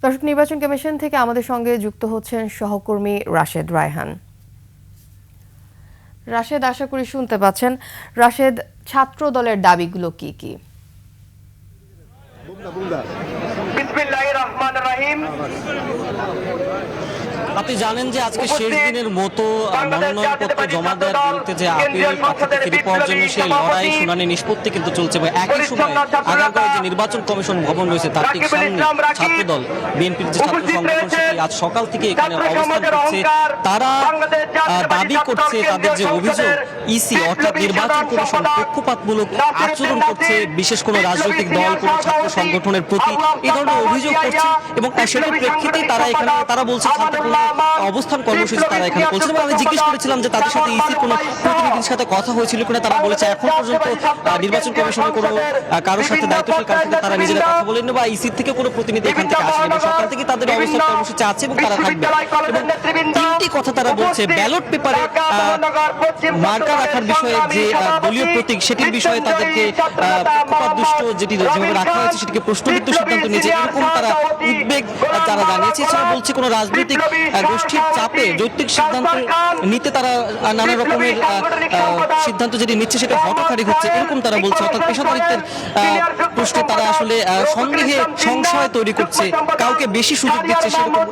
দর্শক, নির্বাচন কমিশন থেকে আমাদের সঙ্গে যুক্ত হচ্ছেন সহকর্মী রাশেদ রায়হান। রাশেদ, আশা করি শুনতে পাচ্ছেন। রাশেদ, ছাত্র দলের দাবিগুলো কি কি? আপনি জানেন যে আজকে শেষ দিনের মতো মনোনয়নপত্র জমা দেওয়ার বিরুদ্ধে যে আপিল প্রার্থীকে ফিরে পাওয়ার জন্য সেই লড়াই শুনানি নিষ্পত্তি কিন্তু চলছে। একই সময় আগারগাঁওয়ে যে নির্বাচন কমিশন ভবন রয়েছে তার ঠিক সামনে ছাত্রদল বিএনপির যে ছাত্র সংগঠন সেটি আজ সকাল থেকে এখানে অবস্থান করছে। তারা দাবি করছে তাদের যে অভিযোগ ইসি অর্থাৎ নির্বাচন কমিশন পক্ষপাতমূলক আচরণ করছে বিশেষ কোনো রাজনৈতিক দল কোনো ছাত্র সংগঠনের প্রতি, এই ধরনের অভিযোগ করছে এবং সেটার প্রেক্ষিতেই তারা বলছে শান্তিপূর্ণ অবস্থান কর্মসূচি তারা এখানে করছে। আমি জিজ্ঞেস করেছিলাম যে তাদের সাথে ইসির কোনো প্রতিনিধির সাথে কথা হয়েছিল কিনা। তারা বলেছে এখন পর্যন্ত নির্বাচন কমিশনের কোনো কারোর সাথে দায়িত্বশীল কারোর সাথে তারা নিজেরা কথা বলেনি বা ইসির থেকে কোনো প্রতিনিধি এখান থেকে আসেনি এবং সকাল থেকে তাদের অবস্থান কর্মসূচি আছে এবং তারা থাকবে। এবং তিনটি কথা তারা বলছে, ব্যালট পেপারে মার্কা রাখার বিষয়ে যে দলীয় প্রতীক সেটির বিষয়ে তাদেরকে পক্ষপাতদুষ্ট যেটি যেভাবে রাখা হয়েছে সেটিকে প্রশ্নবিদ্ধ সিদ্ধান্ত নিয়েছে এরকম তারা উদ্বেগ তারা জানিয়েছে। এছাড়া বলছে কোনো রাজনৈতিক গোষ্ঠীর চাপে যৌক্তিক সিদ্ধান্ত নিতে তারা নানা রকমের সিদ্ধান্ত যেটি নিচ্ছে সেটা হঠকারী হচ্ছে এরকম তারা বলছে। অর্থাৎ পেশাদারিত্বের প্রশ্নে তারা আসলে সন্দেহে সংশয় তৈরি করছে, কাউকে বেশি সুযোগ দিচ্ছে সেরকম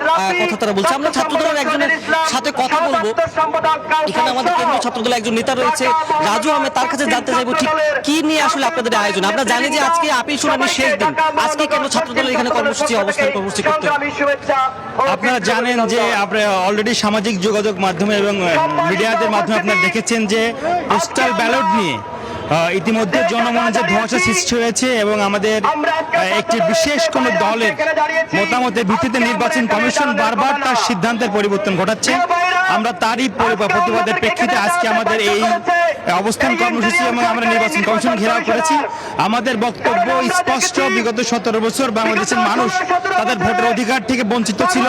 কথা তারা বলছে। আমরা ছাত্রদলের একজনের সাথে কথা বলবো, এখানে আমাদের কেন্দ্রীয় ছাত্রদলের একজন নেতা রয়েছে রাজু আহমেদ, তার কাছে জানতে চাইবো ঠিক কি নিয়ে আসলে আপনাদের আয়োজন। আমরা জানি যে আজকে আপিল শুনানির শেষ দিন, আজকে কেন ছাত্রদলের এখানে অবস্থান কর্মসূচি করতে? আপনারা জানেন যে আপনারা অলরেডি সামাজিক যোগাযোগ মাধ্যমে এবং মিডিয়াদের মাধ্যমে আপনারা দেখেছেন যে পোস্টাল ব্যালট নিয়ে ইতিমধ্যে জনমনে যে ধোঁয়াশা সৃষ্টি হয়েছে এবং আমাদের একটি বিশেষ কোনো দলের মতামতের ভিত্তিতে নির্বাচন কমিশন বারবার তার সিদ্ধান্তের পরিবর্তন ঘটাচ্ছে। আমরা তারই প্রতিবাদের প্রেক্ষিতে আজকে আমাদের এই অবস্থান কর্মসূচি এবং আমরা নির্বাচন কমিশন ঘেরাও করেছি। আমাদের বক্তব্য স্পষ্ট, বিগত 17 বছর বাংলাদেশের মানুষ তাদের ভোটের অধিকার থেকে বঞ্চিত ছিল।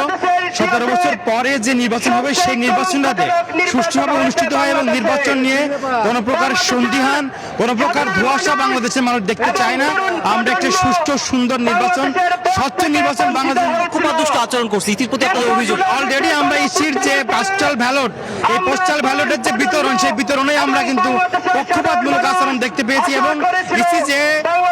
17 বছর পরে যে নির্বাচন হবে সেই নির্বাচনটাতে সুষ্ঠুভাবে অনুষ্ঠিত হয় এবং নির্বাচন নিয়ে কোনো প্রকার সন্দিহান কোনো প্রকার ধোঁয়াশা বাংলাদেশের মানুষ দেখতে চায় না। আমরা একটা সুষ্ঠু সুন্দর নির্বাচন, স্বচ্ছ নির্বাচন বাংলাদেশ পক্ষপাতদুষ্ট আচরণ করছে ইতির প্রতি আপনাদের অভিযোগ। অলরেডি আমরা ইসির যে পোস্টাল ব্যালট, এই পোস্টাল ব্যালটের যে বিতরণ সেই বিতরণে আমরা কিন্তু পক্ষপাতমূলক আচরণ দেখতে পেয়েছি এবং ইসি যে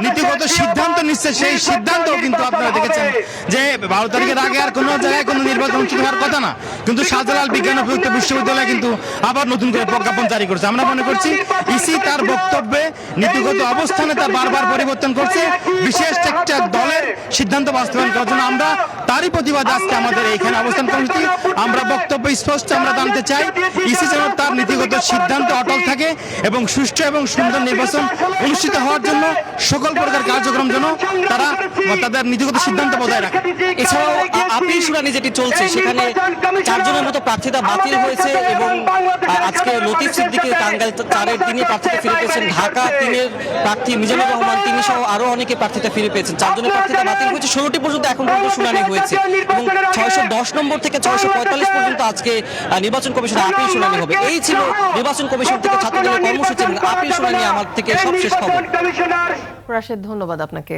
নীতিগত সিদ্ধান্ত নিচ্ছে সেই সিদ্ধান্ত কিন্তু আপনারা দেখেছেন যে 12 তারিখের আগে আর কোনো জায়গায় কোনো নির্বাচন অনুষ্ঠিত হওয়ার কথা না, কিন্তু শাহজালাল বিজ্ঞান ও প্রযুক্তি বিশ্ববিদ্যালয় কিন্তু আবার নতুন করে প্রজ্ঞাপন জারি করেছে। আমরা মনে করছি ইসি তার বক্তব্যে নীতিগত অবস্থানে তা বারবার পরিবর্তন করছে বিশেষ একটা দলের সিদ্ধান্ত বাস্তবায়ন করার জন্য। আমরা তারই প্রতিবাদে আজকে আমাদের এইখানে অবস্থান কর্মসূচি। আমরা বক্তব্য স্পষ্ট আমরা জানতে চাই ইসি যেন তার নীতিগত সিদ্ধান্ত অটল থাকে এবং সুষ্ঠু এবং সুন্দর নির্বাচন অনুষ্ঠিত হওয়ার জন্য সকল প্রকার কার্যক্রম যেন তারা তাদের নীতিগত সিদ্ধান্ত বজায় রাখে। এছাড়াও আপিল শুনানি যেটি চলছে সেখানে 4 জনের মতো প্রার্থীতা বাতিল হয়েছে এবং আজকে লতিফ সিদ্দিকী টাঙ্গাইল 4-এর তিনি প্রার্থীতা ফিরে পেয়েছেন, ঢাকা 3-এর প্রার্থী মিজানুর রহমান তিনি সহ আরো অনেকে প্রার্থীতা ফিরে পেয়েছেন। 4 জনের প্রার্থীতা বাতিল হয়েছে, 16টি পর্যন্ত এখন পর্যন্ত শুনানি হয়েছে এবং 610 নম্বর থেকে 645 পর্যন্ত আজকে নির্বাচন কমিশনের আপিল শুনানি হবে। এই ছিল নির্বাচন কমিশন থেকে ছাত্রদলের কর্মসূচি আপিল শুনানি আমার থেকে সবশেষ খবর। রাশেদ, ধন্যবাদ আপনাকে।